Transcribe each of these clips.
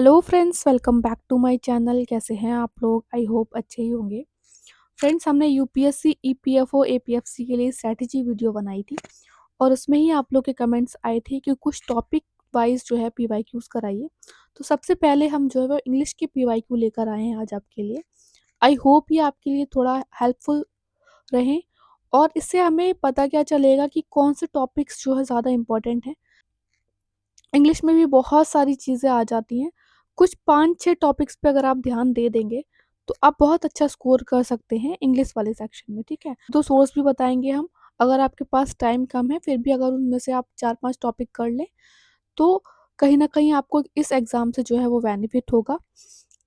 Hello friends, welcome back to my channel. कैसे हैं आप लोग? आई होप अच्छे ही होंगे। फ्रेंड्स, हमने यूपीएससी ईपीएफओ एपीएफसी के लिए स्ट्रैटेजी वीडियो बनाई थी और उसमें ही आप लोग के कमेंट्स आए थे कि कुछ टॉपिक वाइज जो है पीवाईक्यूज कराइए। तो सबसे पहले हम जो है वो इंग्लिश के पीवाईक्यू लेकर आए हैं आज आपके लिए। आई होप ये आपके लिए थोड़ा हेल्पफुल रहें और इससे हमें पता क्या चलेगा कि कौन से टॉपिक्स जो है ज़्यादा इंपॉर्टेंट हैं। इंग्लिश में भी बहुत सारी चीज़ें आ जाती हैं। कुछ 5-6 टॉपिक्स पे अगर आप ध्यान दे देंगे, तो आप बहुत अच्छा स्कोर कर सकते हैं इंग्लिश वाले सेक्शन में, ठीक है? 2 सोर्स भी बताएँगे हम, अगर आपके पास टाइम कम है, फिर भी अगर उनमें से आप 4-5 टॉपिक कर लें, तो कहीं न कहीं आपको इस एग्ज़ाम से जो है वो बेनिफिट होगा।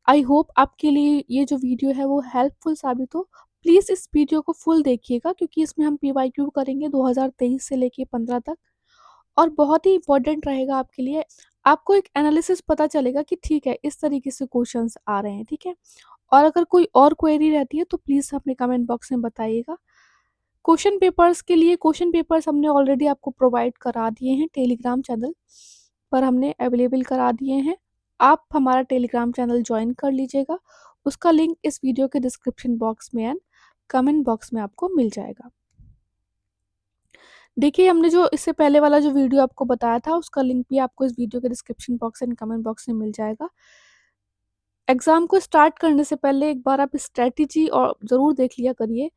आई होप आपके लिए ये जो वीडियो है वो हेल्पफुल साबित हो। प्लीज़ इस वीडियो को फुल देखिएगा क्योंकि इसमें हम पीवाईक्यू करेंगे 2023 से लेके 15 तक। और बहुत ही इम्पोर्टेंट रहेगा आपके लिए। आपको एक एनालिसिस पता चलेगा कि ठीक है, इस तरीके से क्वेश्चंस आ रहे हैं, ठीक है? और अगर कोई और क्वेरी रहती है तो प्लीज़ हमें कमेंट बॉक्स में बताइएगा। क्वेश्चन पेपर्स के लिए क्वेश्चन पेपर्स हमने ऑलरेडी आपको प्रोवाइड करा दिए हैं, टेलीग्राम चैनल पर हमने अवेलेबल करा दिए हैं। आप हमारा टेलीग्राम चैनल जॉइन कर लीजिएगा। उसका लिंक इस वीडियो के डिस्क्रिप्शन बॉक्स में एंड कमेंट बॉक्स में आपको मिल जाएगा। देखिए, हमने जो इससे पहले वाला जो वीडियो आपको बताया था, उसका लिंक भी आपको इस वीडियो के description box and comment box में मिल जाएगा। एग्ज़ाम को स्टार्ट करने से पहले एक बार आप स्ट्रैटेजी और ज़रूर देख लिया करिए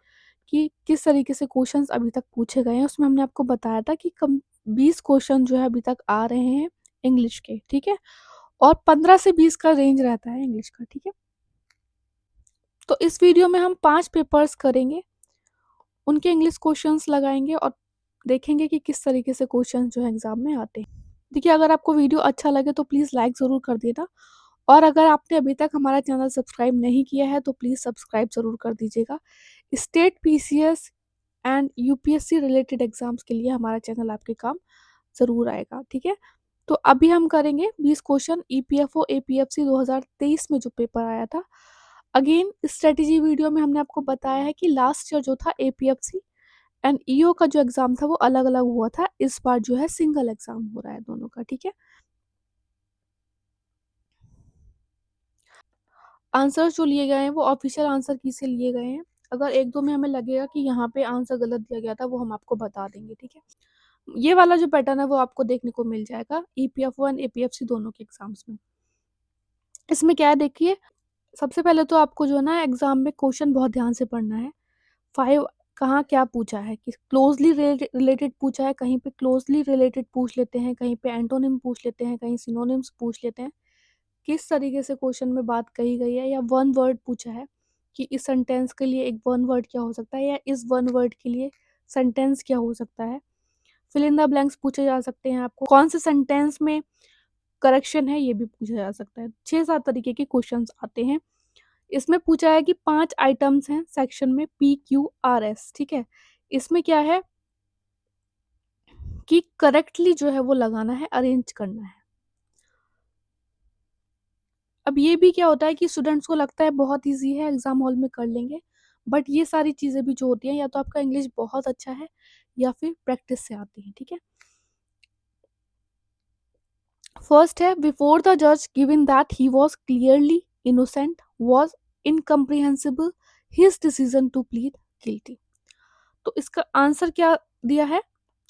कि किस तरीके से क्वेश्चंस अभी तक पूछे गए हैं। उसमें हमने आपको बताया था कि कम 20 क्वेश्चन जो है अभी तक आ रहे हैं इंग्लिश के, ठीक है? और 15 से 20 का रेंज रहता है इंग्लिश का, ठीक है? तो इस वीडियो में हम 5 पेपर्स करेंगे, उनके इंग्लिश क्वेश्चंस लगाएँगे और देखेंगे कि किस तरीके से क्वेश्चंस जो है एग्ज़ाम में आते हैं। देखिए, अगर आपको वीडियो अच्छा लगे तो प्लीज़ लाइक ज़रूर कर देना और अगर आपने अभी तक हमारा चैनल सब्सक्राइब नहीं किया है तो प्लीज़ सब्सक्राइब ज़रूर कर दीजिएगा। State PCS and UPSC related exams के लिए हमारा चैनल आपके काम ज़रूर आएगा, ठीक है? तो अभी हम करेंगे 20 क्वेश्चन ईपीएफओ एपीएफसी 2023 में जो पेपर आया था। अगेन स्ट्रैटेजी वीडियो में हमने आपको बताया है कि लास्ट ईयर जो था एपीएफसी एंड ईओ का जो एग्ज़ाम था वो अलग-अलग हुआ था। इस बार जो है सिंगल एग्ज़ाम हो रहा है दोनों का, ठीक है? आंसर्स जो लिए गए हैं वो ऑफिशियल आंसर की से लिए गए हैं। अगर 1-2 में हमें लगेगा कि यहाँ पे आंसर गलत दिया गया था वो हम आपको बता देंगे, ठीक है? ये वाला जो पैटर्न है वो आपको देखने को मिल जाएगा ईपीएफओ एंड एपीएफसी दोनों के एग्ज़ाम्स में। इसमें क्या है देखिए, सबसे पहले तो आपको जो है ना एग्ज़ाम में क्वेश्चन बहुत ध्यान से पढ़ना है। 5 कहाँ क्या पूछा है, कि क्लोज़ली रिलेटेड पूछा है, कहीं पे क्लोज़ली रिलेटेड पूछ लेते हैं, कहीं पे एंटोनिम पूछ लेते हैं, कहीं सिनोनिम्स पूछ लेते हैं। किस तरीके से क्वेश्चन में बात कही गई है या वन वर्ड पूछा है कि इस सेंटेंस के लिए एक वन वर्ड क्या हो सकता है या इस वन वर्ड के लिए सेंटेंस क्या हो सकता है। फिल इन द ब्लैंक्स पूछे जा सकते हैं आपको। कौन से सेंटेंस में करेक्शन है ये भी पूछा जा सकता है। 6-7 तरीके के क्वेश्चंस आते हैं। इसमें पूछा है कि 5 आइटम्स हैं सेक्शन में पीक्यूआरएस, ठीक है? इसमें क्या है कि करेक्टली जो है वो लगाना है, अरेंज करना है। अब ये भी क्या होता है कि स्टूडेंट्स को लगता है बहुत ईज़ी है, एग्ज़ाम हॉल में कर लेंगे, बट ये सारी चीज़ें भी जो होती हैं या तो आपका इंग्लिश बहुत अच्छा है या फिर प्रैक्टिस से आती हैं, ठीक है? फर्स्ट है, बिफोर द जज given that he was clearly innocent was incomprehensible his decision to plead guilty. तो इसका आंसर क्या दिया है?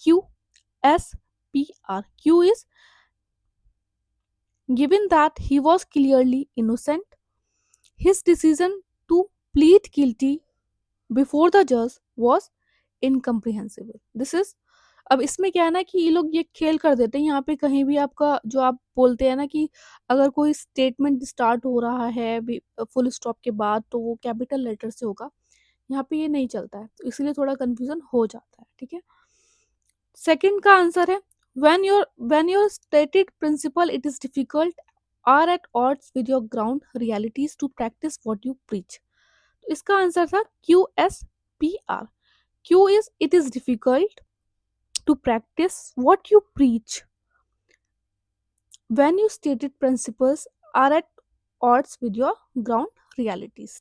Q S P R. Q is given that he was clearly innocent, his decision to plead guilty before the judge was incomprehensible. This is, अब इसमें क्या है ना कि ये लोग ये खेल कर देते हैं यहाँ पे। कहीं भी आपका जो आप बोलते हैं ना कि अगर कोई स्टेटमेंट स्टार्ट हो रहा है फुल स्टॉप के बाद तो वो कैपिटल लेटर से होगा। यहाँ पे ये नहीं चलता है तो इसलिए थोड़ा कंफ्यूजन हो जाता है, ठीक है? सेकंड का आंसर है, when your stated principle it is difficult are at odds with your ground realities to practice what you preach। तो इसका आंसर था Q S P R. Q is it is difficult to practice what you preach when your stated principles are at odds with your ground realities।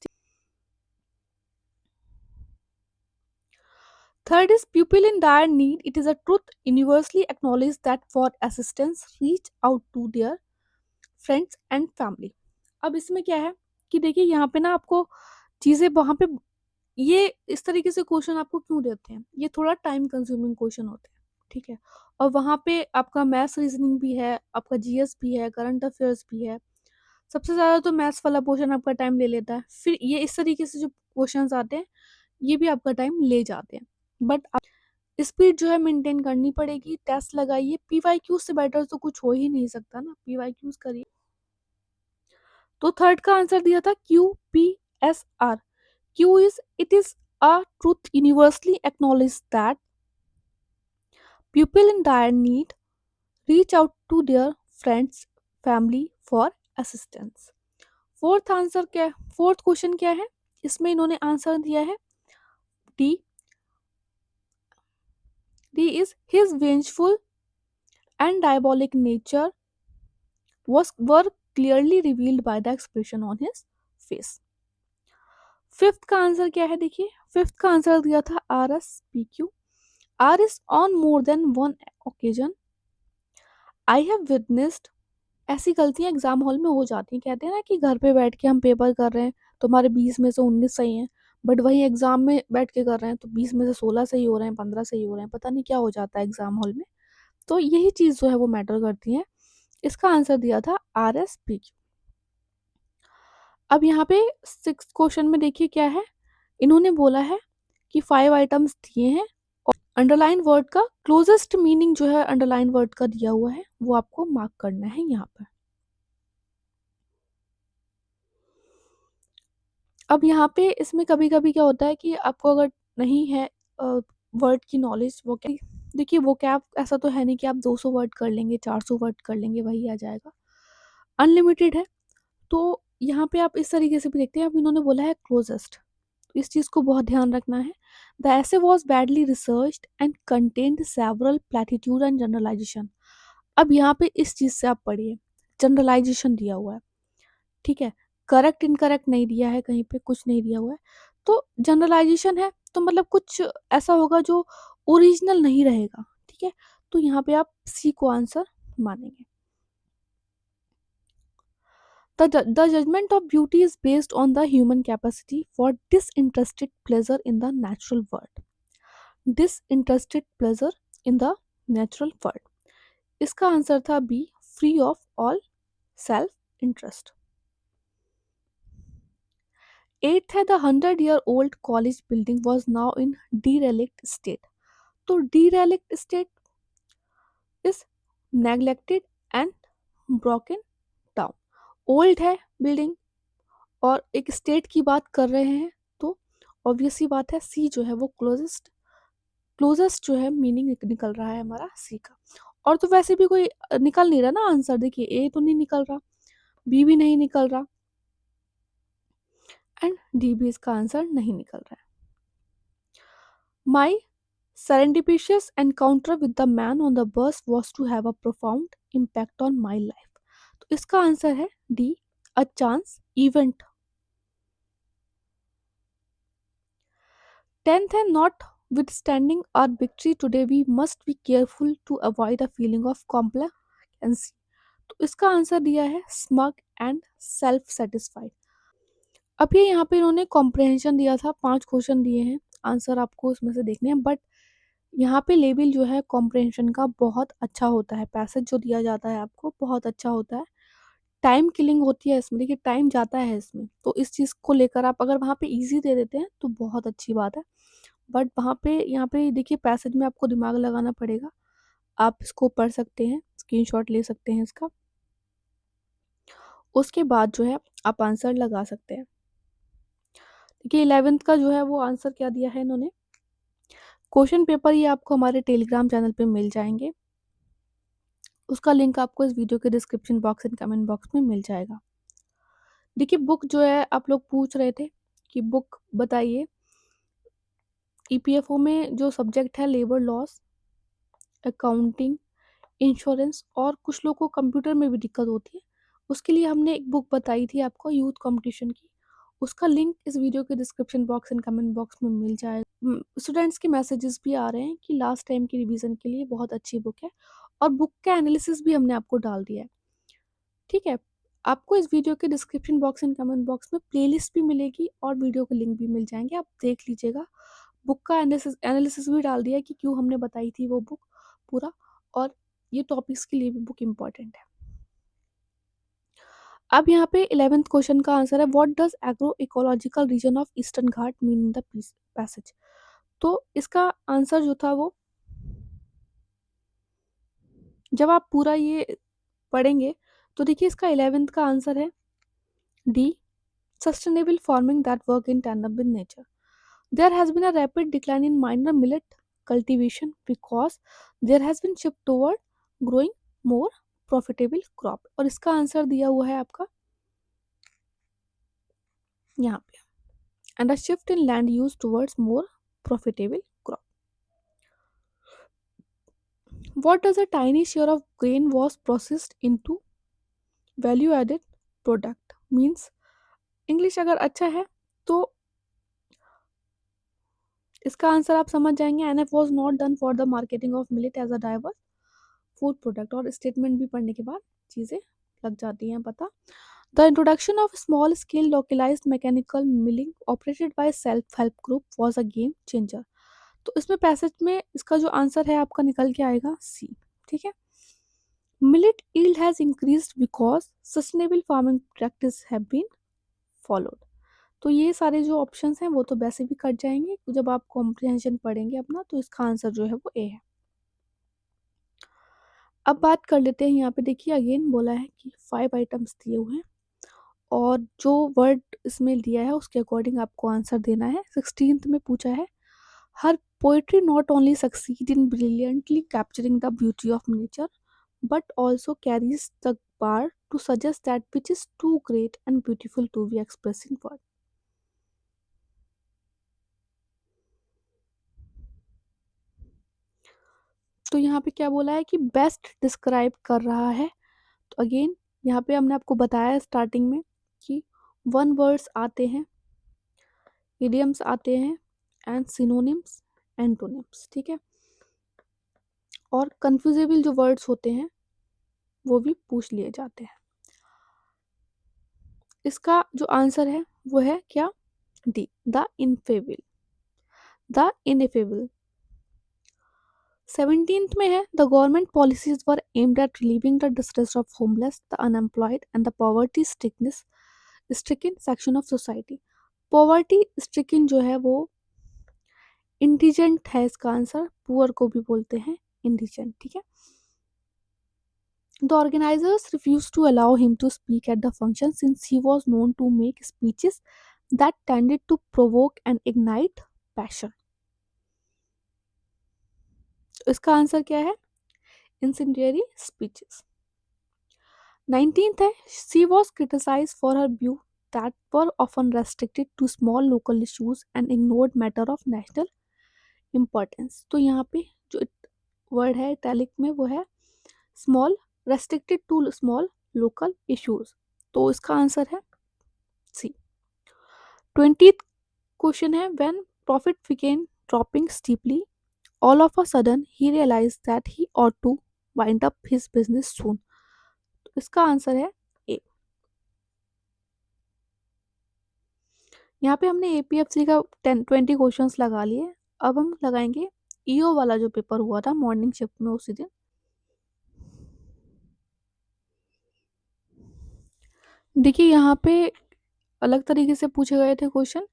Third is pupil in dire need. It is a truth universally acknowledged that for assistance reach out to their friends and family. अब इसमें क्या है कि देखिए यहाँ पे ना आपको चीज़ें वहाँ पे ये इस तरीके से क्वेश्चन आपको क्यों देते हैं, ये थोड़ा टाइम कंज्यूमिंग क्वेश्चन होते हैं, ठीक है? और वहाँ पे आपका मैथ्स रीजनिंग भी है, आपका जीएस भी है, करंट अफेयर्स भी है। सबसे ज़्यादा तो मैथ्स वाला पोर्शन आपका टाइम ले लेता है। फिर ये इस तरीके से जो क्वेश्चंस आते हैं, ये भी आपका टाइम ले जाते हैं। बट आप स्पीड जो है मेंटेन करनी पड़ेगी, टेस्ट लगाइए, पीवाईक्यू से बेटर तो कुछ हो ही नहीं सकता ना, पीवाईक्यूज़ करिए। तो थर्ड का आंसर दिया था क्यूपीएसआर। Q is it is a truth universally acknowledged that people in dire need reach out to their friends, family for assistance. Fourth answer क्या है? फोर्थ क्वेश्चन क्या है? इसमें इन्होंने आंसर दिया है D. D is his vengeful and diabolic nature was were clearly revealed by the expression on his face. Fifth का answer क्या है? देखिए फिफ्थ का आंसर दिया था R S P Q. R is on more than one occasion I have witnessed. ऐसी गलतियां exam hall में हो जाती हैं। कहते हैं ना कि घर पे बैठ के हम पेपर कर रहे हैं तो हमारे 20 में से 19 सही हैं, बट वही एग्जाम में बैठ के कर रहे हैं तो 20 में से 16 सही हो रहे हैं, 15 सही हो रहे हैं, पता नहीं क्या हो जाता है एग्जाम हॉल में। तो यही चीज़ जो है वो मैटर करती है। इसका आंसर दिया था आर एस पी क्यू। अब यहाँ पे सिक्स क्वेश्चन में देखिए क्या है, इन्होंने बोला है कि 5 आइटम्स दिए हैं और अंडरलाइन वर्ड का क्लोजेस्ट मीनिंग जो है अंडरलाइन वर्ड का दिया हुआ है वो आपको मार्क करना है यहाँ पर। अब यहाँ पे इसमें कभी-कभी क्या होता है कि आपको अगर नहीं है वर्ड की नॉलेज, वो क्या देखिए वो कैब ऐसा तो है नहीं कि आप 200 वर्ड कर लेंगे, 400 वर्ड कर लेंगे, वही आ जाएगा। अनलिमिटेड है, तो यहाँ पे आप इस तरीके से भी देखते हैं। अब इन्होंने बोला है क्लोजेस्ट, तो इस चीज़ को बहुत ध्यान रखना है। The essay was badly researched and contained several platitude and generalisation. अब यहाँ पे इस चीज़ से आप पढ़िए, जनरलाइजेशन दिया हुआ है, ठीक है? करेक्ट इनकरेक्ट नहीं दिया है, कहीं पे कुछ नहीं दिया हुआ है। तो जनरलाइजेशन है तो मतलब कुछ ऐसा होगा जो ओरिजिनल नहीं रहेगा, ठीक है? तो यहाँ पे आप सी को आंसर मानेंगे। The judgment of beauty is based on the human capacity for disinterested pleasure in the natural world. Disinterested pleasure in the natural world. इसका आंसर था B, free of all self interest. Eighth है the 100-year-old college building was now in derelict state. तो derelict state is neglected and broken down. Old है building और एक state की बात कर रहे हैं, तो ऑब्वियस सी बात है सी जो है वो क्लोजेस्ट क्लोजेस्ट जो है मीनिंग निकल रहा है हमारा सी का। और तो वैसे भी कोई निकल नहीं रहा ना आंसर, देखिए ए तो नहीं निकल रहा, बी भी नहीं निकल रहा एंड डी भी इसका आंसर नहीं निकल रहा है। माई serendipitous encounter with the man on the bus was to have a profound impact on my life। तो इसका आंसर है D, a chance event. 10th है not withstanding our victory today we must be careful to avoid a feeling of complacency। तो इसका answer दिया है smug and self satisfied. अब ये यहाँ पे इन्होंने कॉम्प्रहेंशन दिया था, 5 क्वेश्चन दिए हैं, आंसर आपको उसमें से देखने हैं, बट यहाँ पे लेवल जो है कॉम्प्रहेंशन का बहुत अच्छा होता है, पैसेज जो दिया जाता है आपको बहुत अच्छा होता है। टाइम किलिंग होती है इसमें, देखिए टाइम जाता है इसमें, तो इस चीज़ को लेकर आप अगर वहाँ पे ईज़ी दे देते हैं तो बहुत अच्छी बात है। बट वहाँ पे यहाँ पे देखिए पैसेज में आपको दिमाग लगाना पड़ेगा। आप इसको पढ़ सकते हैं, स्क्रीनशॉट ले सकते हैं इसका। उसके बाद जो है आप आंसर लगा सकते हैं। देखिए 11th का जो है वो आंसर क्या दिया है इन्होंने, क्वेश्चन पेपर ये आपको हमारे टेलीग्राम चैनल पे मिल जाएँगे। उसका लिंक आपको इस वीडियो के description box and comment box में मिल जाएगा। देखिए बुक जो है आप लोग पूछ रहे थे कि बुक बताइए, ईपीएफओ में जो सब्जेक्ट है लेबर लॉस, अकाउंटिंग, इंश्योरेंस और कुछ लोगों को कंप्यूटर में भी दिक्कत होती है, उसके लिए हमने एक बुक बताई थी आपको यूथ कंपटीशन की। उसका लिंक इस वीडियो के description box and comment box में मिल जाएगा। स्टूडेंट्स के मैसेजेस भी आ रहे हैं कि लास्ट टाइम की रिवीजन के लिए बहुत अच्छी बुक है और बुक का एनालिसिस भी हमने आपको डाल दिया है, ठीक है? आपको इस वीडियो के description box and comment box में प्लेलिस्ट भी मिलेगी और वीडियो के लिंक भी मिल जाएंगे, आप देख लीजिएगा। बुक का एनालिसिस भी डाल दिया है कि क्यों हमने बताई थी वो बुक पूरा, और ये टॉपिक्स के लिए भी बुक इम्पॉर्टेंट है। अब यहाँ पे 11th क्वेश्चन का आंसर है, what does agro ecological region of eastern Ghat mean in the passage. तो इसका आंसर जो था वो, जब आप पूरा ये पढ़ेंगे तो देखिए इसका 11th का आंसर है D, sustainable farming that work in tandem with nature. There has been a rapid decline in minor millet cultivation because there has been shift toward growing more profitable crop। और इसका answer दिया हुआ है आपका यहाँ पे, and a shift in land use towards more profitable crop। What does a tiny share of grain was processed into value added product means। English अगर अच्छा है तो इसका आंसर आप समझ जाएंगे, NF was not done for the marketing of millet as a diverse food product. और statement भी पढ़ने के बाद चीज़ें लग जाती हैं पता। The introduction of small scale localized mechanical milling operated by self help group was a game changer. तो इसमें पैसेज में इसका जो आंसर है आपका निकल के आएगा सी। ठीक है, millet yield has increased because sustainable farming practice have been followed। तो ये सारे जो ऑप्शंस हैं वो तो वैसे भी कट जाएंगे जब आप कॉम्प्रिहेंशन पढ़ेंगे अपना, तो इसका आंसर जो है वो ए है। अब बात कर लेते हैं, यहाँ पे देखिए अगेन बोला है कि 5 आइटम्स दिए हुए हैं और जो वर्ड इसमें दिया है उसके अकॉर्डिंग आपको आंसर देना है। 16th में पूछा है, her poetry not only succeed in brilliantly capturing the beauty of nature but also carries the bar to suggest that which is too great and beautiful to be express in word. तो यहाँ पे क्या बोला है कि best describe कर रहा है। तो अगेन यहाँ पे हमने आपको बताया स्टार्टिंग में कि वन वर्ड्स आते हैं, इडियम्स आते हैं एंड सिनोनिम्स एंटोनिम्स। ठीक है, और कंफ्यूजेबल जो वर्ड्स होते हैं वो भी पूछ लिए जाते हैं। इसका जो आंसर है वो है क्या, D, the ineffable. The ineffable 17th में है, the government policies were aimed at relieving the distress of homeless, the unemployed and the poverty stricken section of society. Poverty stricken जो है वो इंडिजेंट है, इसका आंसर पुअर को भी बोलते हैं इंडिजेंट। ठीक है, the organizers refused to allow him to speak at the function since he was known to make speeches that tended to provoke and ignite passion। तो इसका आंसर क्या है, incendiary speeches। 19th है, she was criticized for her view that were often restricted to small local issues and ignored matter of national importance। तो यहाँ पे जो word है इटैलिक में वो है small, restricted to small local issues. तो इसका आंसर है सी। 20th क्वेश्चन है, when profit began dropping steeply all of a sudden he realised that he ought to wind up his business soon. तो इसका answer है ए। यहाँ पे हमने एपीएफसी का 20 क्वेश्चंस लगा लिए। अब हम लगाएंगे ईओ वाला जो पेपर हुआ था मॉर्निंग शिफ्ट में उसी दिन। देखिए यहाँ पे अलग तरीके से पूछे गए थे क्वेश्चन।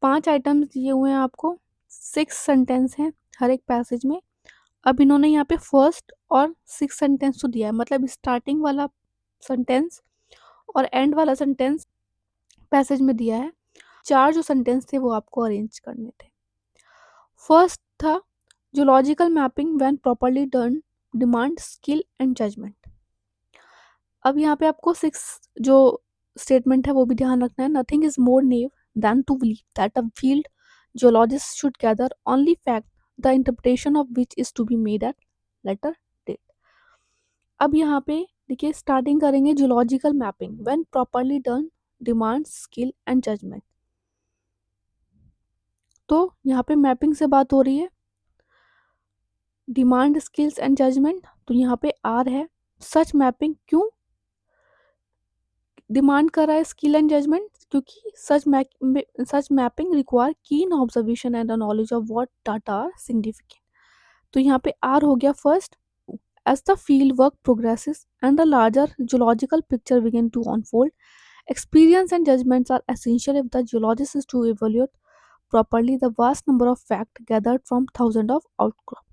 5 आइटम्स दिए हुए हैं आपको, 6 सेंटेंस हैं हर एक पैसेज में। अब इन्होंने यहाँ पे फर्स्ट और 6 सेंटेंस तो दिया है, मतलब स्टार्टिंग वाला सेंटेंस और एंड वाला सेंटेंस पैसेज में दिया है। 4 जो सेंटेंस थे वो आपको अरेंज करने थे। फर्स्ट था, zoological mapping when properly done demand skill and judgment. अब यहाँ पे आपको 6 जो स्टेटमेंट है वो भी ध्यान रखना है। Nothing is more naive than to believe that a field geologist should gather only fact the interpretation of which is to be made at later date। अब यहाँ पे देखिए स्टार्टिंग करेंगे zoological mapping when properly done demand skill and judgment. तो यहाँ पे mapping से बात हो रही है, डिमांड स्किल्स एंड जजमेंट, तो यहाँ पे आर है। सच मैपिंग क्यों डिमांड कर रहा है स्किल एंड जजमेंट, क्योंकि such mapping require keen observation and knowledge of what data are significant. तो यहाँ पे आर हो गया first. As the field work progresses and the larger geological picture begin to unfold, experience and judgments are essential if the geologist is to evaluate properly the vast number of facts gathered from thousands of outcrops.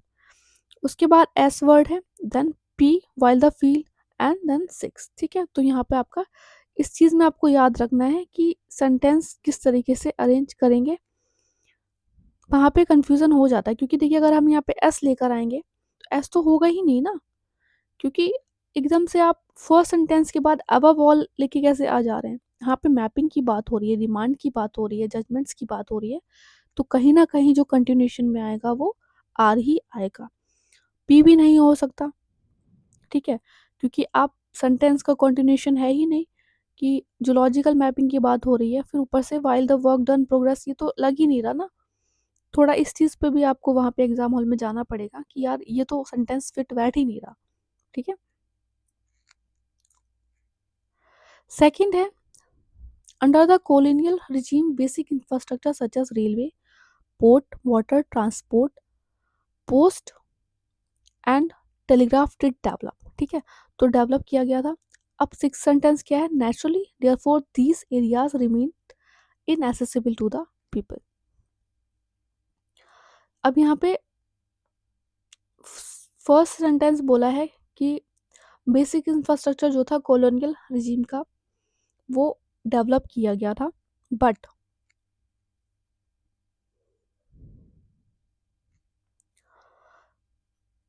उसके बाद S word है, then P while the field and then six. ठीक है, तो यहाँ पे आपका इस चीज़ में आपको याद रखना है कि सेंटेंस किस तरीके से अरेंज करेंगे। वहाँ पे कंफ्यूजन हो जाता है, क्योंकि देखिए अगर हम यहाँ पे एस लेकर आएंगे तो एस तो होगा ही नहीं ना, क्योंकि एकदम से आप फर्स्ट सेंटेंस के बाद अबव ऑल लेके कैसे आ जा रहे हैं। यहाँ पे मैपिंग की बात हो रही है, डिमांड की बात हो रही है, जजमेंट्स की बात हो रही है, तो कहीं ना कहीं जो कंटिन्यूशन में आएगा वो आर ही आएगा, पी भी नहीं हो सकता। ठीक है, क्योंकि आप सेंटेंस का कंटिन्यूशन है ही नहीं कि जूलॉजिकल मैपिंग की बात हो रही है, फिर ऊपर से while the work done progress, ये तो लग ही नहीं रहा ना। थोड़ा इस चीज़ पे भी आपको वहाँ पे एग्जाम हॉल में जाना पड़ेगा कि यार ये तो सेंटेंस फिट बैठ ही नहीं रहा। ठीक है, सेकंड है, under the colonial regime basic infrastructure such as railway, port, water transport, post and telegraph did develop. ठीक है, तो डेवलप किया गया था। अब सिक्स सेंटेंस क्या है, naturally therefore these areas remain inaccessible to the people. अब यहाँ पे फर्स्ट सेंटेंस बोला है कि बेसिक इंफ्रास्ट्रक्चर जो था कॉलोनियल रिजीम का वो डेवलप किया गया था, बट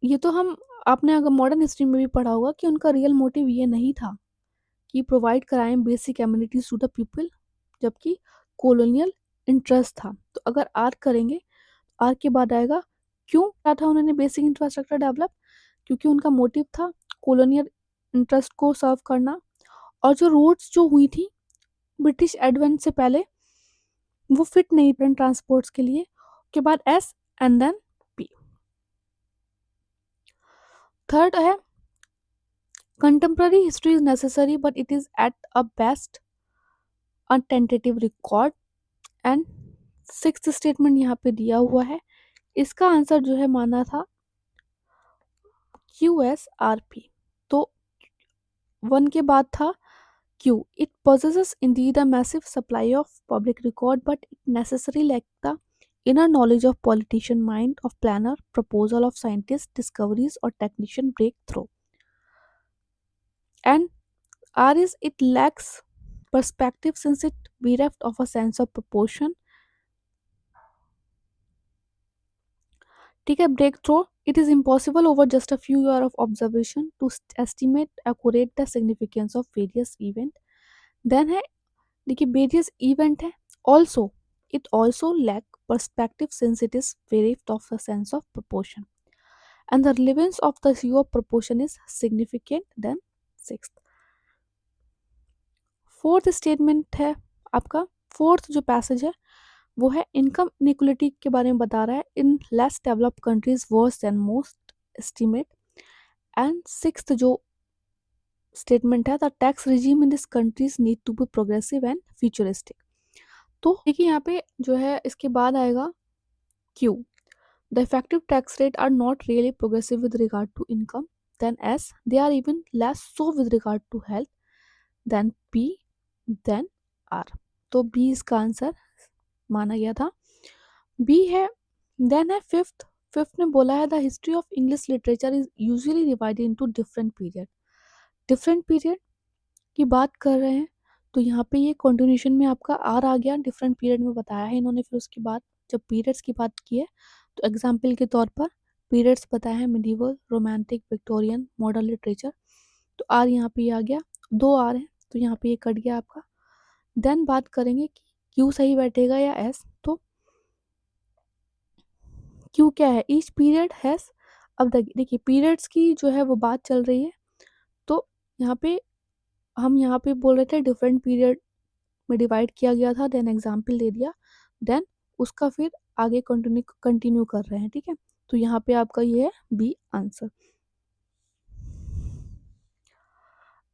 ये तो हम आपने अगर मॉडर्न हिस्ट्री में भी पढ़ा होगा कि उनका रियल मोटिव ये नहीं था कि प्रोवाइड कराएं basic amenities to the people, जबकि कॉलोनियल इंटरेस्ट था। तो अगर आर करेंगे, आर के बाद आएगा क्यों क्या था उन्होंने बेसिक इंफ्रास्ट्रक्चर डेवलप, क्योंकि उनका मोटिव था कॉलोनियल इंटरेस्ट को सर्व करना, और जो रोड्स जो हुई थी ब्रिटिश एडवेंट से पहले वो फिट नहीं थे ट्रांसपोर्ट्स के लिए। के बाद S and then P. Third है, contemporary history is necessary but it is at a best a tentative record। And sixth statement यहाँ पे दिया हुआ है, इसका आंसर जो है माना था क्यू एस आर पी। तो वन के बाद था Q, it possesses indeed a massive supply of public record but it necessarily lack the inner knowledge of politician mind of planner proposal of scientist discoveries or technician breakthrough। And R is it lacks perspective since it bereft of a sense of proportion। ठीक है, breakthrough, it is impossible over just a few year of observation to estimate accurate the significance of various event. Then है, देखिए various event है, also it also lack perspective since it is bereft of a sense of proportion and the relevance of the issue of proportion is significant। then sixth, fourth statement है आपका, fourth जो passage है वो है income inequality के बारे में बता रहा है, in less developed countries worse than most estimate. And sixth जो स्टेटमेंट है, the tax regime in this countries need to be progressive and futuristic. तो देखिए यहाँ पे जो है इसके बाद आएगा Q, the effective tax rate are not really progressive with regard to income. Then S, they are even less so with regard to health. Then P, then R. तो बी इसका आंसर माना गया था, बी है। Then है fifth, fifth में बोला है the history of English literature is usually divided into different period. Different period की बात कर रहे हैं, तो यहाँ पे ये कंटिन्यूशन में आपका आर आ गया, डिफरेंट पीरियड में बताया है इन्होंने। फिर उसके बाद जब पीरियड्स की बात की है तो एग्जाम्पल के तौर पर पीरियड्स बताया है, medieval, romantic, Victorian, modern literature. तो आर यहाँ पे आ गया, दो आर है तो यहाँ पे ये कट गया आपका। देन बात करेंगे कि क्यू सही बैठेगा या एस, तो क्यू क्या है, ईच पीरियड हैज। अब देखिए पीरियड्स की जो है वो बात चल रही है, तो यहाँ पे हम यहाँ पे बोल रहे थे डिफरेंट पीरियड में डिवाइड किया गया था, देन एग्जाम्पल दे दिया, देन उसका फिर आगे कंटिन्यू कंटिन्यू कर रहे हैं। ठीक है, तो यहाँ पे आपका ये है बी आंसर।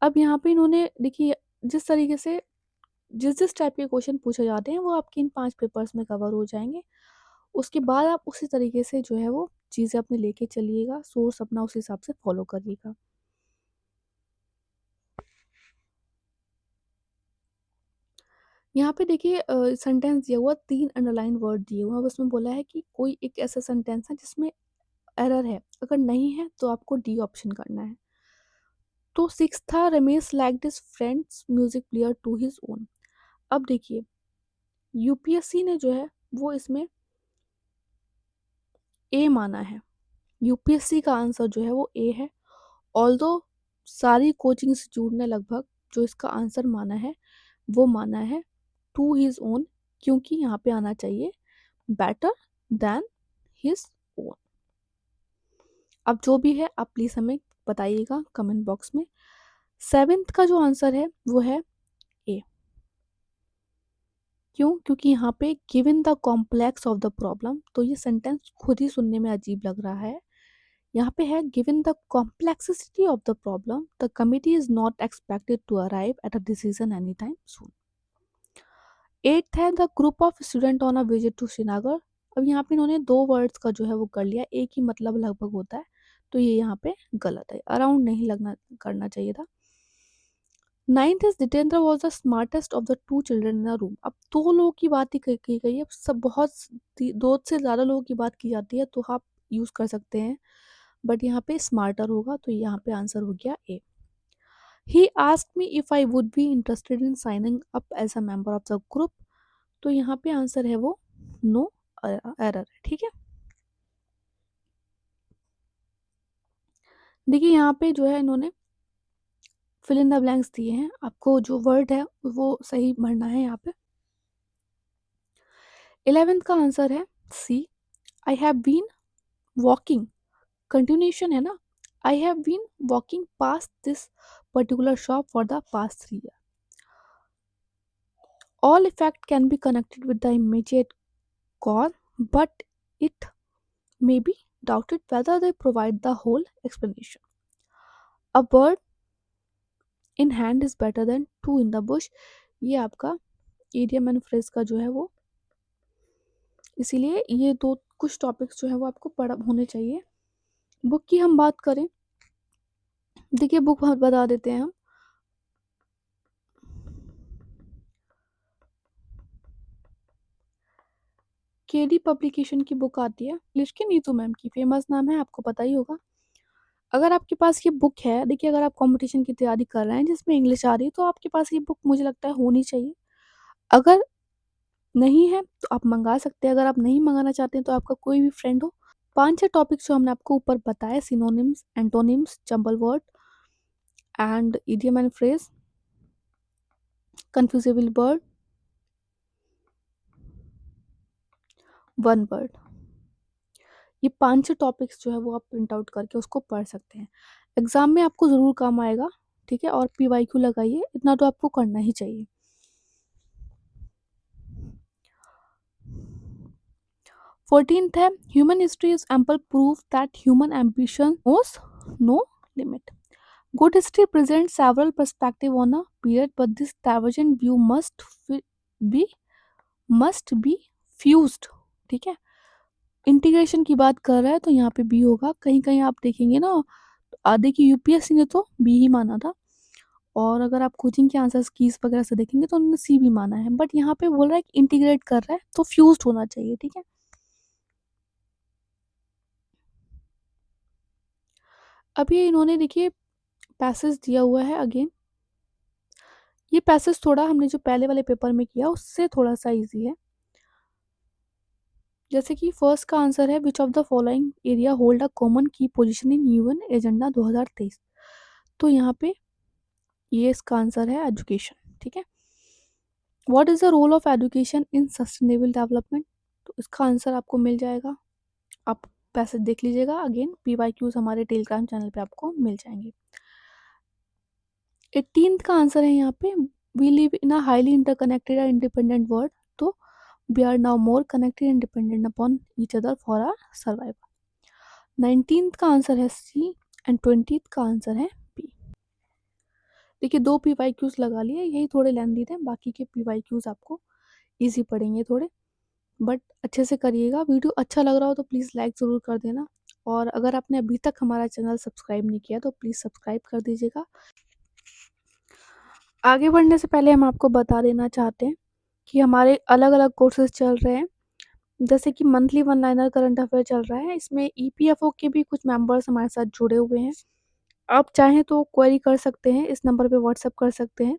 अब यहाँ पे इन्होंने देखिए जिस तरीके से जिस टाइप के क्वेश्चन पूछे जाते हैं वो आपके इन 5 पेपर्स में कवर हो जाएँगे। उसके बाद आप उसी तरीके से जो है वो चीज़ें अपने लेके चलिएगा, सोर्स अपना उस हिसाब से फॉलो करिएगा। यहाँ पे देखिए सेंटेंस दिया हुआ 3 अंडरलाइन वर्ड दिए हुए हैं। अब उसमें बोला है कि कोई एक ऐसा सेंटेंस है जिसमें एरर है, अगर नहीं है तो आपको डी ऑप्शन करना है। तो 6 था Ramesh liked his friends music player to his own. अब देखिए यूपीएससी ने जो है वो इसमें ए माना है। यूपीएससी का आंसर जो है वो ए है। ऑल्दो सारी कोचिंग इंस्टीट्यूट ने लगभग जो इसका आंसर माना है वो माना है टू हिज ओन, क्योंकि यहाँ पे आना चाहिए बेटर देन हिज ओन। अब जो भी है आप प्लीज हमें बताइएगा कमेंट बॉक्स में। 7th का जो आंसर है वो है ए। क्यों? क्योंकि यहाँ पे given the complex of the problem, तो ये सेंटेंस खुद ही सुनने में अजीब लग रहा है। यहाँ पे है given the complexity of the problem the committee is not expected to arrive at a decision any time soon. 8th है the group of student on a visit to Srinagar. अब यहाँ पे इन्होंने 2 वर्ड्स का जो है वो कर लिया, एक ही मतलब लगभग होता है, तो ये यहाँ पे गलत है, अराउंड नहीं लगना करना चाहिए था। 9th is Jitendra was the smartest of the 2 children in a room. अब 2 लोगों की बात ही की गई है, सब बहुत 2 से ज़्यादा लोगों की बात की जाती है तो आप यूज़ कर सकते हैं, बट यहाँ पे स्मार्टर होगा तो यहाँ पे आंसर हो गया A. He asked me if I would be interested in signing up as a member of the group, तो यहाँ पे आंसर है वो नो, एरर है। ठीक है, देखिए यहाँ पे जो है इन्होंने फिल इन द ब्लैंक्स दिए हैं, आपको जो वर्ड है वो सही भरना है यहाँ पे। 11th का आंसर है C. I have been walking, continuation है ना, I have been walking past this particular shop for the past 3 years। All effect can be connected with the immediate cause, but it may be doubted whether they provide the whole explanation. A bird in hand is better than two in the bush। ये आपका idiom and phrase का जो है वो, इसीलिए ये दो कुछ टॉपिक्स जो है वो आपको पढ़ होने चाहिए। बुक की हम बात करें, देखिए बुक बता देते हैं हम। केडी पब्लिकेशन की बुक आती है, इंग्लिश की नीतू मैम की, फेमस नाम है, आपको पता ही होगा। अगर आपके पास ये बुक है, देखिए अगर आप कंपटीशन की तैयारी कर रहे हैं जिसमें इंग्लिश आ रही है तो आपके पास ये बुक मुझे लगता है होनी चाहिए। अगर नहीं है तो आप मंगा सकते हैं, अगर आप नहीं मंगाना चाहते हैं तो आपका कोई भी फ्रेंड हो। 5-6 टॉपिक्स जो हमने आपको ऊपर बताए, synonyms, antonyms, jumble word and idiom and phrase, confusable word, one word, ये 5-6 टॉपिक्स जो है वो आप प्रिंट आउट करके उसको पढ़ सकते हैं। एग्जाम में आपको ज़रूर काम आएगा, ठीक है, और पीवाईक्यू लगाइए, इतना तो आपको करना ही चाहिए। 14th है human history is ample proof that human ambition knows no limit. Good history presents several perspectives on a period, but this divergent view be must be fused। ठीक है, इंटीग्रेशन की बात कर रहा है तो यहाँ पे बी होगा। कहीं कहीं आप देखेंगे ना, देखिए यूपीएससी ने तो बी ही माना था, और अगर आप कोचिंग के आंसर्स कीज वगैरह से देखेंगे तो उन्होंने सी भी माना है, बट यहाँ पे बोल रहा है कि इंटीग्रेट कर रहा है तो फ्यूज्ड होना चाहिए। ठीक है, अभी इन्होंने देखिए पैसेज दिया हुआ है अगेन, ये पैसेज थोड़ा हमने जो पहले वाले पेपर में किया उससे थोड़ा सा इजी है। जैसे कि फर्स्ट का आंसर है which of the following area hold a common की पोजीशन इन यूएन एजेंडा 2023। तो यहाँ पे ये इसका आंसर है एजुकेशन। ठीक है, what is the role of education in sustainable development, तो इसका आंसर आपको मिल जाएगा, आप पैसे देख लीजिएगा, अगेन पीवाईक्यूज हमारे टेलीग्राम चैनल पे आपको मिल जाएंगे। 18th का आंसर है यहाँ पे we live in a highly interconnected and independent world, तो we are now more connected and dependent upon each other for our survival. 19th का आंसर है सी एंड 20th का आंसर है बी। देखिए 2 पीवाईक्यूज़ लगा लिए, यही थोड़े लेंथी थे, बाकी के पीवाईक्यूज़ आपको ईज़ी पड़ेंगे थोड़े, बट अच्छे से करिएगा। वीडियो अच्छा लग रहा हो तो प्लीज़ लाइक ज़रूर कर देना, और अगर आपने अभी तक हमारा चैनल सब्सक्राइब नहीं किया तो प्लीज़ सब्सक्राइब कर दीजिएगा। आगे बढ़ने से पहले हम आपको बता देना चाहते हैं कि हमारे अलग-अलग कोर्सेज़ चल रहे हैं, जैसे कि monthly one liner current affair चल रहा है, इसमें ईपीएफओ के भी कुछ मेंबर्स हमारे साथ जुड़े हुए हैं। आप चाहें तो क्वेरी कर सकते हैं, इस नंबर पे व्हाट्सएप कर सकते हैं।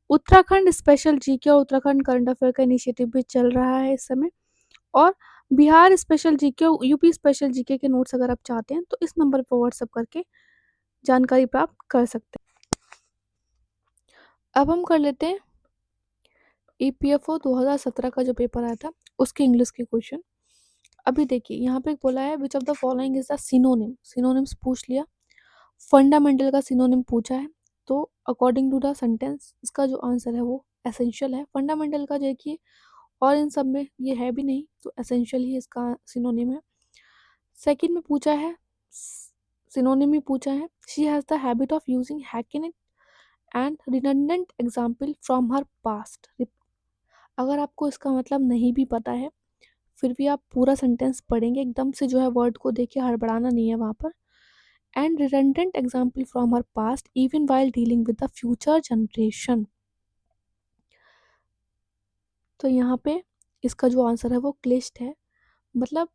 उत्तराखंड स्पेशल जीके और उत्तराखंड करंट अफेयर का इनिशिएटिव भी चल रहा है इस समय, और बिहार स्पेशल जीके और यूपी स्पेशल जीके के नोट्स अगर आप चाहते हैं तो इस नंबर पर व्हाट्सएप करके जानकारी प्राप्त कर सकते हैं। अब हम कर लेते हैं ईपीएफओ 2017 का जो पेपर आया था उसके इंग्लिश के क्वेश्चन। अभी देखिए यहाँ पे बोला है which of the following is the synonym, synonyms पूछ लिया, फंडामेंटल का सिनोनिम पूछा है, तो अकॉर्डिंग टू द सेंटेंस इसका जो आंसर है वो एसेंशियल है। फंडामेंटल का देखिए और इन सब में ये है भी नहीं, तो एसेंशियल ही इसका सिनोनिम है। सेकंड में पूछा है, सिनोनिम ही पूछा है, she has the habit of using hacking and redundant example from her past. अगर आपको इसका मतलब नहीं भी पता है फिर भी आप पूरा सेंटेंस पढ़ेंगे, एकदम से जो है वर्ड को देखिए हड़बड़ाना नहीं है वहाँ पर। And redundant example from her past even while dealing with the future generation. तो यहाँ पे इसका जो आंसर है वो क्लिष्ट है, मतलब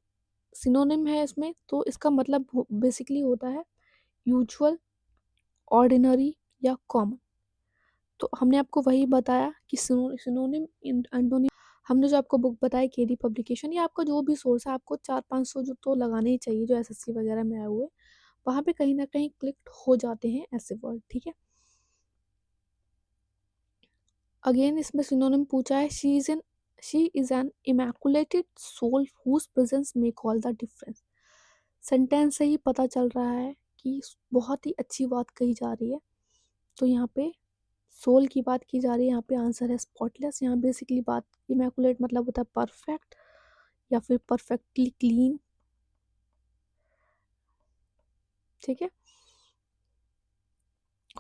सिनोनिम है इसमें, तो इसका मतलब बेसिकली होता है यूजुअल, ऑर्डिनरी या कॉमन। तो हमने आपको वही बताया कि सिनोनिम एंटोनिम, हमने जो आपको बुक बताई केडी पब्लिकेशन, या आपका जो भी सोर्स है आपको 400-500 जो तो लगाने ही चाहिए जो एसएससी वगैरह में आए हुए, वहाँ पे कहीं ना कहीं क्लिक हो जाते हैं ऐसे वर्ड, ठीक है। अगेन इसमें सिनोनिम पूछा है, she is an immaculated soul whose presence make all the difference. Sentence से ही पता चल रहा है कि बहुत ही अच्छी बात कही जा रही है, तो यहाँ पे सोल की बात की जा रही है, यहाँ पे आंसर है स्पॉटलेस। यहाँ बेसिकली बात, इमैकुलेट मतलब होता है परफेक्ट या फिर परफेक्टली क्लीन, ठीक है।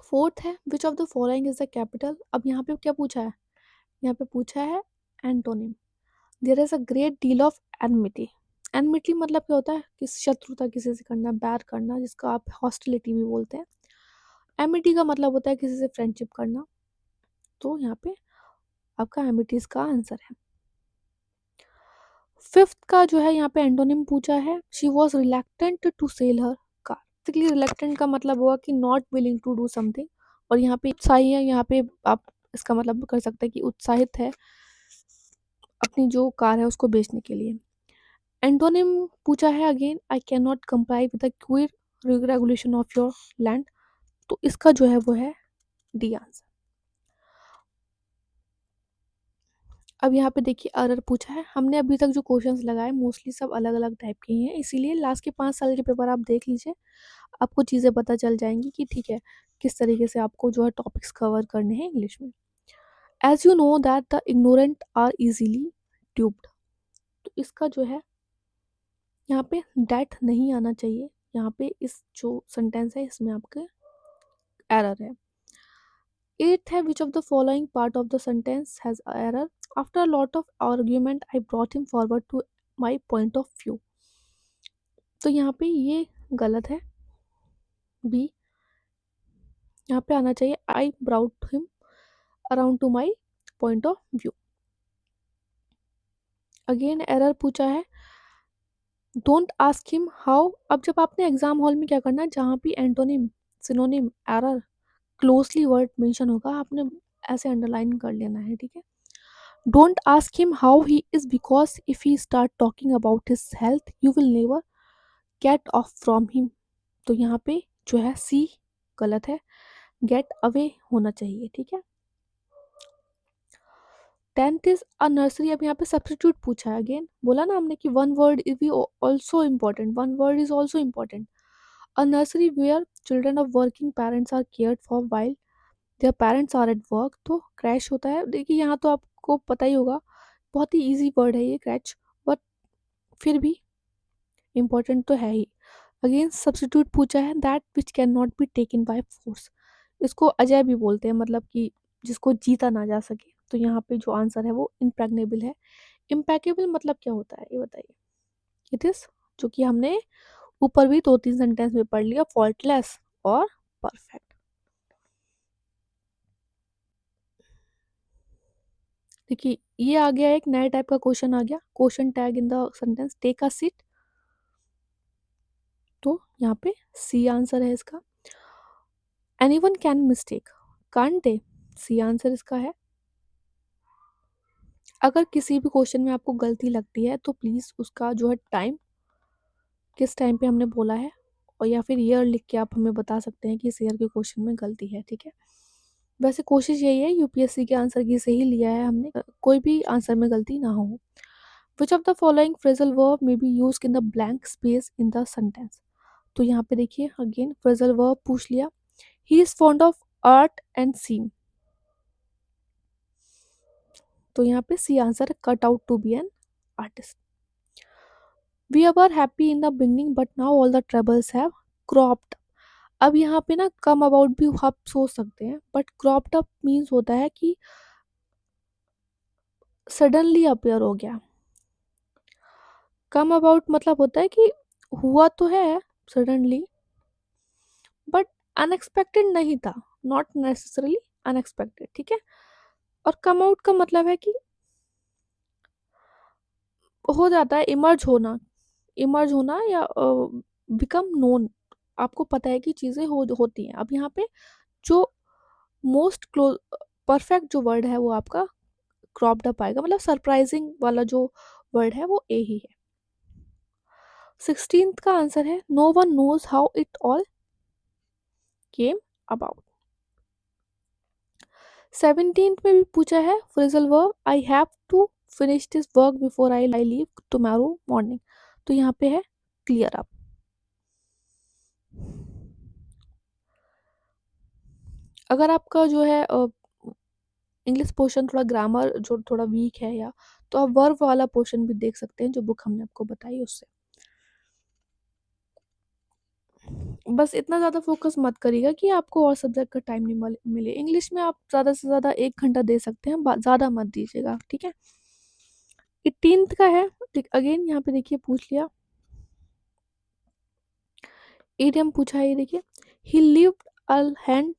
फोर्थ है which of the following is the capital. अब यहाँ पे क्या पूछा है, यहाँ पे पूछा है antonym. There is a great deal of enmity. Enmity मतलब क्या होता है कि शत्रुता किसी से करना, बैर करना, जिसका आप हॉस्टिलिटी भी बोलते हैं। एमिटी का मतलब होता है किसी से फ्रेंडशिप करना, तो यहाँ पे आपका एमिटीज का आंसर है। फिफ्थ का जो है यहाँ पे एंटोनिम पूछा है, she was reluctant to sell her car. Basically reluctant का मतलब हुआ कि not willing to do something, और यहाँ पे उत्साही है, यहाँ पे आप इसका मतलब कर सकते हैं कि उत्साहित है अपनी जो कार है उसको बेचने के लिए। एंटोनिम पूछा है again, I can not comply with the queer regulation of your land, तो इसका जो है वो है डी आंसर। अब यहाँ पे देखिए एरर पूछा है, हमने अभी तक जो क्वेश्चंस लगाए मोस्टली सब अलग अलग टाइप के ही हैं, इसीलिए लास्ट के 5 साल के पेपर आप देख लीजिए, आपको चीज़ें पता चल जाएंगी कि ठीक है किस तरीके से आपको जो है टॉपिक्स कवर करने हैं इंग्लिश में। As you know that the ignorant are easily duped, तो इसका जो है यहाँ पे डैट नहीं आना चाहिए, यहाँ पे इस जो सेंटेंस है इसमें आपके एरर है। एट है which of the following part of the sentence has error, after a lot of argument I brought him forward to my point of view, तो यहाँ पे ये गलत है, बी। यहाँ पे आना चाहिए I brought him around to my point of view. Again error पूछा है, डोंट आस्क हिम हाउ। अब जब आपने एग्जाम हॉल में क्या करना है, जहाँ भी antonym, synonym, error, closely word mention होगा आपने ऐसे अंडरलाइन कर लेना है, ठीक है। Don't ask him how he is because if he start talking about his health you will never get of from him, तो यहाँ पे जो है सी गलत है, गेट अवे होना चाहिए, ठीक है। 10th is a nursery. अब यहाँ पे सब्स्टिट्यूट पूछा है, अगेन बोला ना हमने कि वन वर्ड इज भी also important, one word is also important. A nursery where children of working parents are cared for while their parents are at work, तो क्रैश होता है। देखिए यहाँ तो आपको पता ही होगा, बहुत ही ईजी वर्ड है ये क्रैच, बट फिर भी इम्पॉर्टेंट तो है ही। अगेन सब्स्टिट्यूट पूछा है, that which can not be taken by force, इसको अजय भी बोलते हैं, मतलब कि जिसको जीता ना जा सके। तो यहाँ पे जो आंसर है वो इम्प्रेग्नेबल है। इम्पेकेबल मतलब क्या होता है ये बताइए। इट इज, जो कि हमने ऊपर भी 2-3 सेंटेंस में पढ़ लिया, फॉल्टलेस और परफेक्ट। देखिए ये आ गया, एक नया टाइप का क्वेश्चन आ गया, question tag in the sentence, take a seat. तो यहाँ पे सी आंसर है इसका। Anyone can mistake, can't they, C answer इसका है। अगर किसी भी क्वेश्चन में आपको गलती लगती है तो प्लीज़ उसका जो है टाइम, किस टाइम पे हमने बोला है, और या फिर ईयर लिख के आप हमें बता सकते हैं कि इस ईयर के क्वेश्चन में गलती है, ठीक है। वैसे कोशिश यही है यूपीएससी के आंसर की से ही लिया है हमने, कोई भी आंसर में गलती ना हो। Which of the following phrasal verb may be use in the blank space in the sentence. तो यहाँ पे देखिए अगेन फ्रेजल वर्ब पूछ लिया, he is fond of art and scene. तो यहाँ पे सी आंसर है, cut out to be an artist. We are happy in the beginning but now all the troubles have cropped. अब यहाँ पे ना कम अबाउट भी आप सोच सकते हैं, बट क्रॉप्ड अप मीन्स होता है कि सडनली अपेयर हो गया। कम अबाउट मतलब होता है कि हुआ तो है सडनली, बट अनएक्सपेक्टेड नहीं था, नॉट नेसेसरली अनएक्सपेक्टेड, ठीक है। और कम आउट का मतलब है कि हो जाता है, इमर्ज होना, इमर्ज होना या बिकम नोन। आपको पता है कि चीज़ें होती हैं। अब यहाँ पे जो मोस्ट क्लोज परफेक्ट जो वर्ड है वो आपका क्रॉप्ड अप आएगा, मतलब सरप्राइजिंग वाला जो वर्ड है वो ए ही है। 16th का आंसर है, no one knows how it all came about. 17th में भी पूछा है phrasal verb, I have to finish this work before I leave tomorrow morning. तो यहाँ पे है क्लियर अप। अगर आपका जो है इंग्लिश पोर्शन थोड़ा ग्रामर जो थोड़ा वीक है, या तो आप वर्ब वाला पोर्शन भी देख सकते हैं जो बुक हमने आपको बताई उससे। बस इतना ज़्यादा फोकस मत करिएगा कि आपको और सब्जेक्ट का टाइम नहीं मिले। इंग्लिश में आप ज़्यादा से ज़्यादा 1 घंटा दे सकते हैं, ज़्यादा मत दीजिएगा, ठीक है। 18th का है, अगेन यहाँ पे देखिए पूछ लिया, एडियम पूछा है, ये देखिए, he lived a hand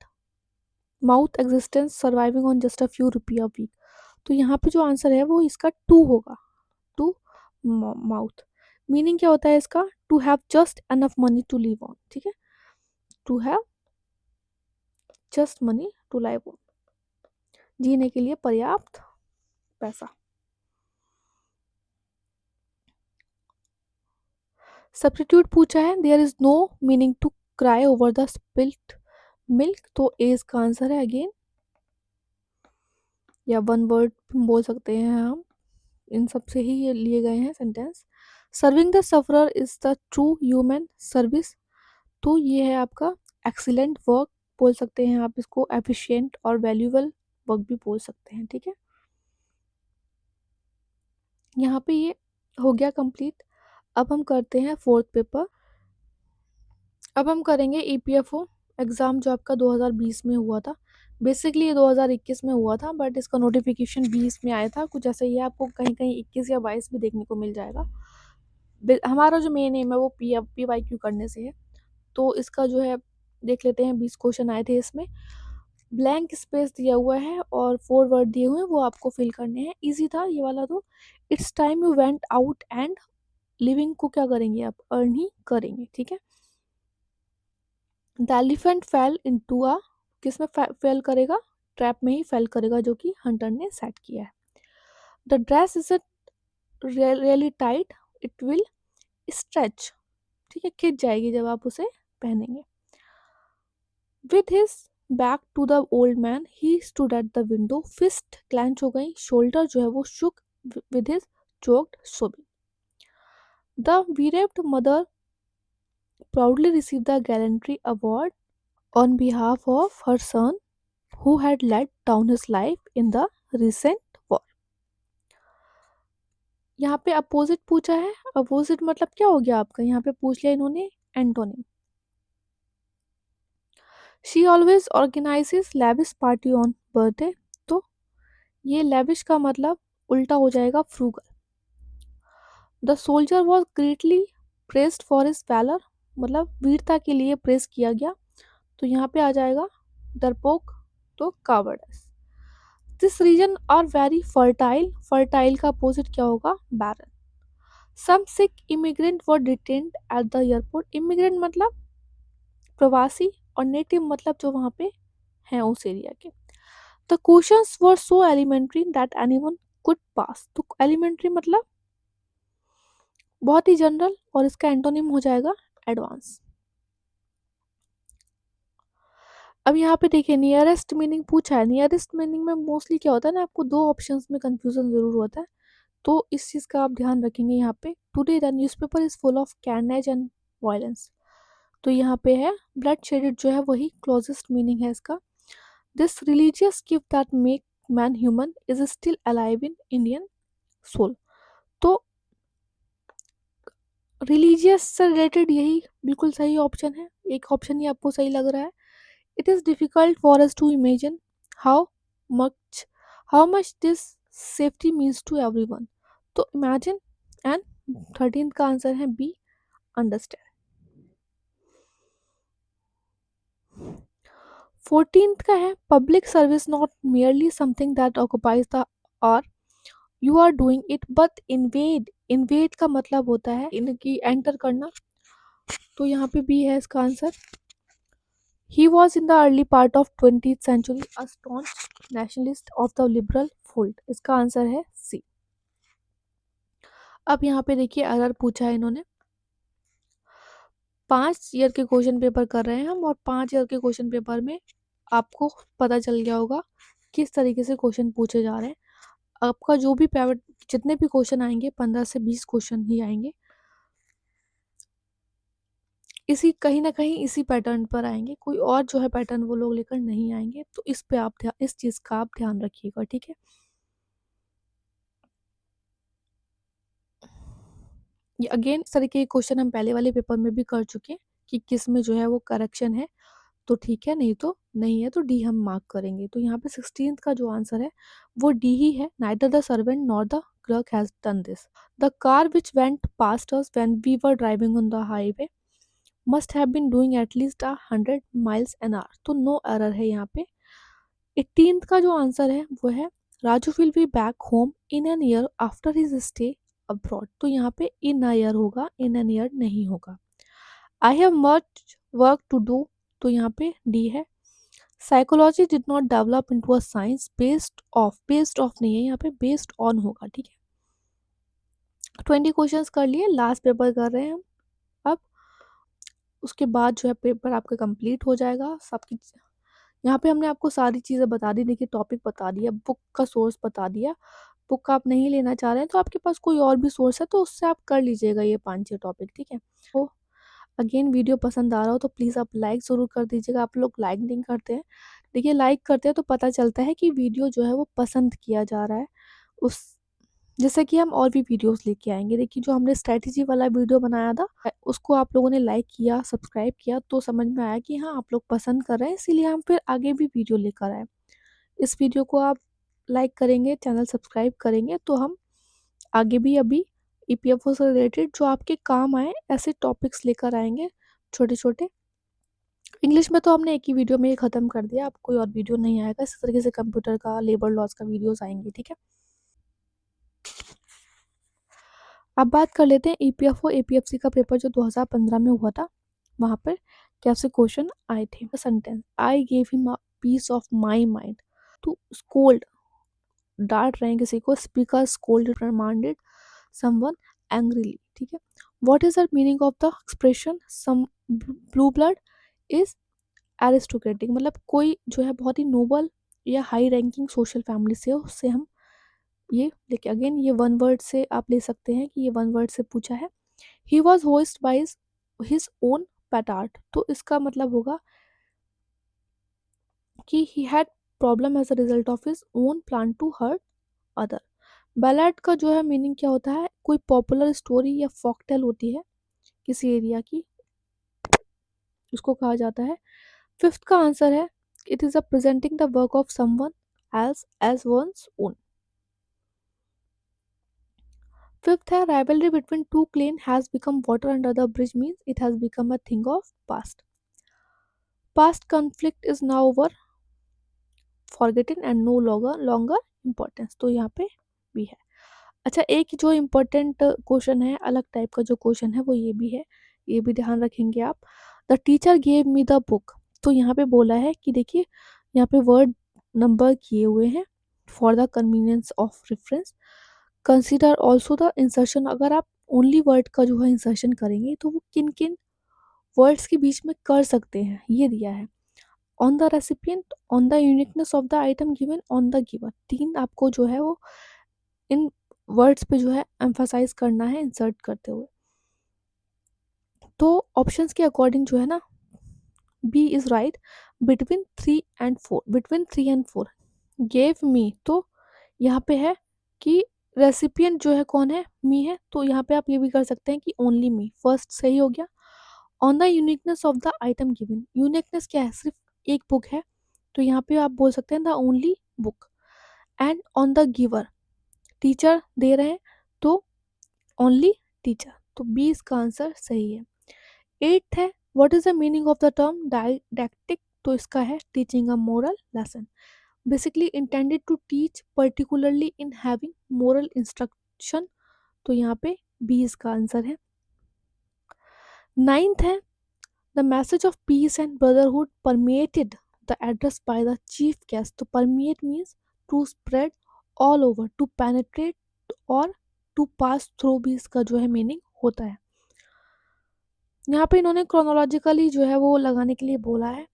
mouth existence surviving on just a few rupee a week. तो यहाँ पे जो आंसर है वो इसका टू होगा, टू माउथ। मीनिंग क्या होता है इसका, to have just enough money to live on, ठीक है, to have just money to live on, जीने के लिए पर्याप्त पैसा। सब्स्टिट्यूट पूछा है, there is no meaning to cry over the spilt milk. तो एज का आंसर है अगेन, या वन वर्ड बोल सकते हैं हम, इन सब से ही ये लिए गए हैं sentence. Serving the sufferer is the true human service. तो ये है आपका एक्सीलेंट वर्क बोल सकते हैं आप इसको, एफिशिएंट और वैल्यूएबल वर्क भी बोल सकते हैं, ठीक है। यहाँ पे ये हो गया कंप्लीट। अब हम करते हैं फोर्थ पेपर। अब हम करेंगे ईपीएफओ एग्ज़ाम जो आपका 2020 में हुआ था। बेसिकली ये 2021 में हुआ था, बट इसका नोटिफिकेशन 20 में आया था, कुछ ऐसा ही है। आपको कहीं कहीं 21 या 22 भी देखने को मिल जाएगा। हमारा जो मेन एम है वो PYQ करने से है। तो इसका जो है देख लेते हैं, 20 क्वेश्चन आए थे इसमें। ब्लैंक स्पेस दिया हुआ है और 4 वर्ड दिए हुए हैं, वो आपको फिल करने हैं। इजी था ये वाला तो। It's time you went out and living को क्या करेंगे आप, अर्न ही करेंगे, ठीक है। The elephant fail into a, किसमें फेल करेगा, ट्रैप में ही फेल करेगा जो कि हंटर ने सेट किया है। The dress is really tight, it will stretch, ठीक है, खिंच जाएगी जब आप उसे पहनेंगे। With his back to the old man he stood at the window, fist clench हो गई, शोल्डर जो है वो shook with his choked sobbing. The bereaved mother proudly received the gallantry award on behalf of her son who had let down his life in the recent war। यहाँ पे opposite पूछा है। Opposite मतलब क्या हो गया आपका, यहाँ पे पूछ लिया इन्होंने antonym. She always organises lavish party on birthday. तो ये लैविश का मतलब उल्टा हो जाएगा frugal. The soldier was greatly pressed for his valour, मतलब वीरता के लिए प्रेस किया गया। तो यहाँ पे आ जाएगा डरपोक, तो cowards. This region are very fertile, fertile का अपोजिट क्या होगा, barren. Some sick immigrant were detained at the airport. Immigrant मतलब प्रवासी, और नेटिव मतलब जो वहाँ पे हैं उस एरिया के। The questions were so elementary that anyone could pass. तो एलिमेंट्री मतलब बहुत ही जनरल, और इसका एंटोनिम हो जाएगा एडवांस। अब यहाँ पे देखिए नियरेस्ट मीनिंग पूछा है। नियरेस्ट मीनिंग में मोस्टली क्या होता है ना, आपको दो ऑप्शंस में कंफ्यूजन जरूर होता है, तो इस चीज़ का आप ध्यान रखेंगे। यहाँ पे today the newspaper is full of carnage and violence. तो यहाँ पे है ब्लड शेडेड, जो है वही क्लोजेस्ट मीनिंग है इसका। This religious gift that make man human is still alive in Indian soul. तो रिलीजियस से रिलेटेड यही बिल्कुल सही ऑप्शन है। एक ऑप्शन ही आपको सही लग रहा है। It is difficult for us to imagine how much how much this safety means to everyone. तो इमेजिन एंड 13th का आंसर है बी, अंडरस्टैंड। 14th का है public service not merely something that occupies the और you are doing it but invade. Invade का मतलब होता है इनकी एंटर करना। तो यहाँ पे बी है इसका answer. He was in the early part of 20th century a staunch nationalist of the liberal fold। इसका आंसर है सी। अब यहाँ पे देखिए अगर पूछा है इन्होंने, 5 ईयर के क्वेश्चन पेपर कर रहे हैं हम, और 5 ईयर के क्वेश्चन पेपर में आपको पता चल गया होगा किस तरीके से क्वेश्चन पूछे जा रहे हैं। आपका जो भी प्राइवेट जितने भी क्वेश्चन आएंगे 15 से 20 क्वेश्चन ही आएंगे, इसी कहीं ना कहीं इसी पैटर्न पर आएंगे। कोई और जो है पैटर्न वो लोग लेकर नहीं आएंगे। तो इस पे आप इस चीज़ का आप ध्यान रखिएगा, ठीक है। ये अगेन इस तरीके के क्वेश्चन हम पहले वाले पेपर में भी कर चुके हैं कि किस में जो है वो करेक्शन है तो ठीक है, नहीं तो नहीं है, तो डी हम मार्क करेंगे। तो यहाँ पे 16th का जो आंसर है वो डी ही है। Neither the servant nor the clerk has done this. The car which went past us when we were driving on the highway must have been doing at least 100 miles an hour। तो no error है यहाँ पे। 18th का जो answer है वो है Raju will be back home in an year after his stay abroad. तो यहाँ पे इन अ ईयर होगा, इन एन ईयर नहीं होगा। I have much work to do. तो यहाँ पे डी है। Psychology did not develop into a science based off नहीं है, यहाँ पे बेस्ड ऑन होगा, ठीक है। 20 क्वेश्चंस कर लिए, लास्ट पेपर कर रहे हैं हम अब। उसके बाद जो है पेपर आपका कंप्लीट हो जाएगा सबकी। यहाँ पे हमने आपको सारी चीज़ें बता दी, देखिए टॉपिक बता दिया, बुक का सोर्स बता दिया। बुक आप नहीं लेना चाह रहे हैं तो आपके पास कोई और भी सोर्स है तो उससे आप कर लीजिएगा ये 5-6 टॉपिक, ठीक है। तो अगेन वीडियो पसंद आ रहा हो तो प्लीज़ आप लाइक ज़रूर कर दीजिएगा। आप लोग लाइक नहीं करते हैं। देखिए लाइक करते हैं तो पता चलता है कि वीडियो जो है वो पसंद किया जा रहा है। उस जैसे कि हम और भी वीडियोस लेके आएंगे। देखिए जो हमने स्ट्रैटेजी वाला वीडियो बनाया था उसको आप लोगों ने लाइक किया, सब्सक्राइब किया, तो समझ में आया कि हाँ आप लोग पसंद कर रहे हैं, इसीलिए हम फिर आगे भी वीडियो लेकर आए। इस वीडियो को आप लाइक करेंगे, चैनल सब्सक्राइब करेंगे तो हम आगे भी अभी ईपीएफओ से रिलेटेड जो आपके काम आए ऐसे टॉपिक्स लेकर आएंगे छोटे छोटे। इंग्लिश में तो हमने एक ही वीडियो में ये ख़त्म कर दिया, अब कोई और वीडियो नहीं आएगा। इसी तरीके से कंप्यूटर का, लेबर लॉस का वीडियोस आएंगे, ठीक है। अब बात कर लेते हैं ईपीएफओ एपीएफसी का पेपर जो 2015 में हुआ था, वहाँ पर कैसे क्वेश्चन आए थे। Sentence I gave him a piece of my mind to scold, डांट रहे हैं किसी को, speaker scold reprimanded someone angrily, ठीक है। What is the meaning of the expression some blue blood is aristocratic, मतलब कोई जो है बहुत ही नोबल या हाई रैंकिंग सोशल फैमिली से हो, उससे हम ये लेके अगेन ये वन वर्ड से आप ले सकते हैं कि ये वन वर्ड से पूछा है। He was hoist by his own petard, तो इसका मतलब होगा कि he had problem as a result of his own plan to hurt other. Ballot का जो है मीनिंग क्या होता है, कोई पॉपुलर स्टोरी या फॉकटेल होती है किसी एरिया की, उसको कहा जाता है फिफ्थ का आंसर है it is a presenting the work of someone else as one's own. Fifth है rivalry between two clan has become water under the bridge means it has become a thing of past. Past conflict is now over forgotten and no longer longer importance, तो यहाँ पे भी है। अच्छा, एक जो important question है, अलग टाइप का जो क्वेश्चन है वो ये भी है, ये भी ध्यान रखेंगे आप। The teacher gave me the book, तो यहाँ पे बोला है कि देखिए यहाँ पे वर्ड नंबर किए हुए हैं for the convenience of reference. Consider also the insertion, अगर आप ओनली वर्ड का जो है इंसर्शन करेंगे तो वो किन किन वर्ड्स के बीच में कर सकते हैं ये दिया है। On the recipient, on the uniqueness of the item given, on the giver, तीन आपको जो है वो इन वर्ड्स पे जो है एम्फासाइज करना है इंसर्ट करते हुए। तो ऑप्शंस के अकॉर्डिंग जो है ना B is right. Between 3 and 4, between 3 and 4 gave me, तो यहाँ पे है कि रेसिपिएंट जो है कौन है, मी है, तो यहाँ पे आप ये भी कर सकते हैं कि ओनली मी, फर्स्ट सही हो गया। On the uniqueness of the item given, uniqueness क्या है, सिर्फ एक बुक है, तो यहाँ पे आप बोल सकते हैं the only book. And on the giver, teacher दे रहे हैं तो ओनली टीचर, तो बी इसका आंसर सही है। एट्थ है what is the meaning of the term didactic, तो इसका है teaching a moral lesson, basically intended to teach particularly in having moral instruction, तो यहाँ पे बी इसका आंसर है। नाइन्थ है the message of peace and brotherhood permeated the address by the chief guest, तो permeate means to spread all over, to penetrate और to pass through भी इसका जो है मीनिंग होता है। यहाँ पे इन्होंने क्रोनोलॉजिकली जो है वो लगाने के लिए बोला है,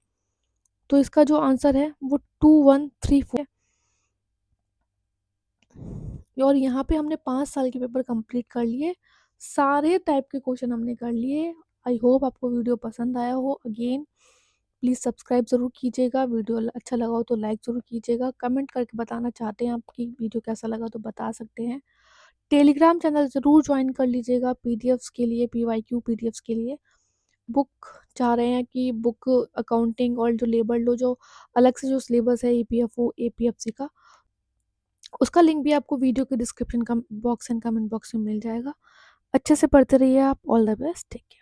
तो इसका जो आंसर है वो 2 1 3 4 है। और यहाँ पे हमने 5 साल के पेपर कंप्लीट कर लिए, सारे टाइप के क्वेश्चन हमने कर लिए। आई होप आपको वीडियो पसंद आया हो। अगेन प्लीज़ सब्सक्राइब ज़रूर कीजिएगा, वीडियो अच्छा लगा हो तो लाइक ज़रूर कीजिएगा, कमेंट करके बताना चाहते हैं आपकी वीडियो कैसा लगा तो बता सकते हैं। टेलीग्राम चैनल ज़रूर ज्वाइन कर लीजिएगा पीडीएफ्स के लिए, पीवाईक्यू पीडीएफ्स के लिए। बुक चाह रहे हैं कि बुक अकाउंटिंग और जो लेबर लो, जो अलग से जो सिलेबस है ईपीएफओ एपीएफसी का, उसका लिंक भी आपको वीडियो के डिस्क्रिप्शन का बॉक्स एंड कमेंट बॉक्स में मिल जाएगा। अच्छे से पढ़ते रहिए आप। All the best, take care.